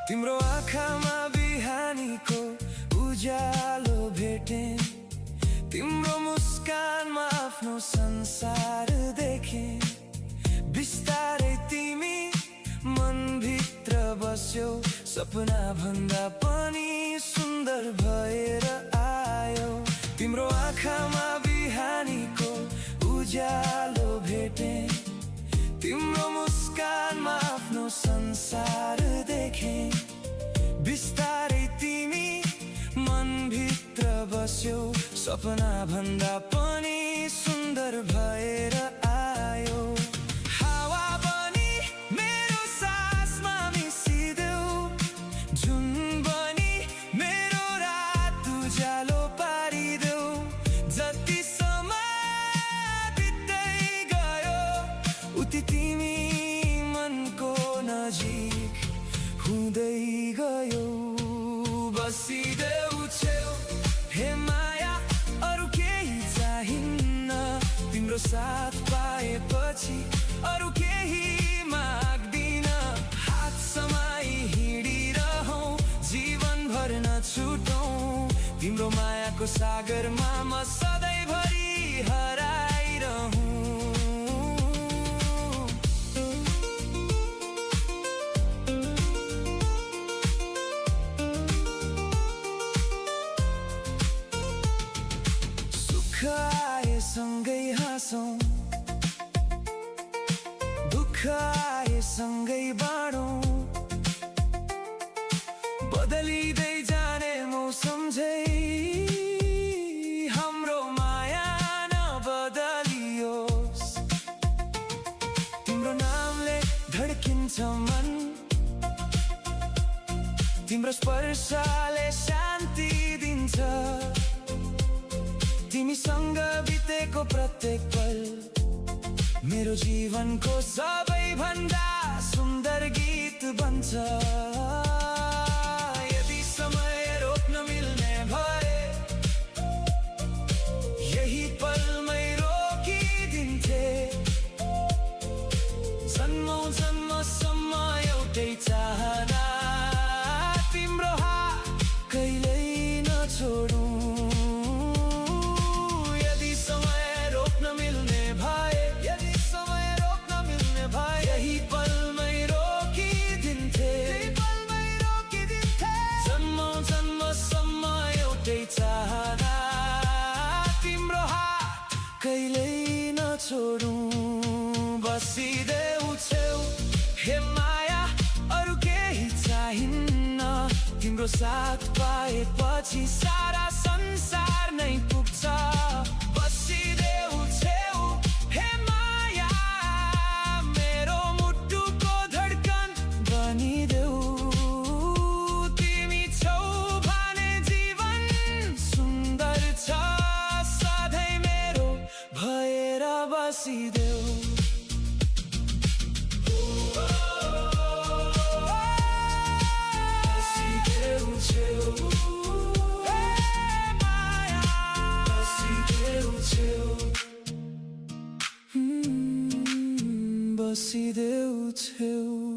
तिम्रो आँखामा बिहानीको उज्यालो भेटे, तिम्रो मुस्कानमा आफ्नो संसार देखे। बिस्तारै तिमी मनभित्र बस्यौ, सपना भन्दा पनि सुन्दर भएर आयो। तिम्रो आँखामा बिहानीको उज्यालो भेटे, तिम्रो मुस्कानमा आफ्नो संसार देखे। बिस्तारै तिमी मनभित्र बस्यौ, सपना भन्दा पनि सुन्दर भएर आयो। हावा बनी मेरो सासमा मिसिदेऊ, जुन बनी मेरो रात उज्यालो पारिदेऊ। जति समय बित्दै गयो उति तिमी मनको नजिक हुँदै गयो। बसिदेऊ छेउ हे माया, अरू केही चाहिन्न। तिम्रो साथ पाएपछि अरू केही माग्दिन। हात समाई हिँडिरहौँ, जीवनभर नछुटौँ। तिम्रो मायाको सागरमा म सधैँभरि हराइरहूँ। सुख आए सँगै हाँसौँ, दुःख आए सँगै बाँडौँ। बदलिँदै जाने मौसम झै हाम्रो माया नबदलियोस्। तिम्रो नामले धड्किन्छ मन, तिम्रो स्पर्शले शान्ति दिन्छ। तिमीसँग बितेको प्रत्येक पल मेरो जीवनको सबैभन्दा सुन्दर गीत बन्छ। यदि समय रोक्न मिल्ने भए यही पलमै रोकिदिन्थे। जन्मौँ जन्मसम्म एउटै चाहना, तिम्रो हात कहिल्यै नछोडौँ। यही पलमै रोकिदिन्थे, जन्मौँ जन्मसम्म एउटै चाहना, तिम्रो हात कहिल्यै नछोडौँ। बसिदेऊ छेउ हे माया, अरू केही चाहिन्न। तिम्रो साथ पाएपछि सारा संसार नै पुग्छ। बसिदेऊ छेउ हे माया, मेरो मुटुको धड्कन बनिदेऊ। तिमी छौ भने जीवन सुन्दर छ, सधैँ मेरो भएर बसिदेऊ। बसिदेऊ छेउ।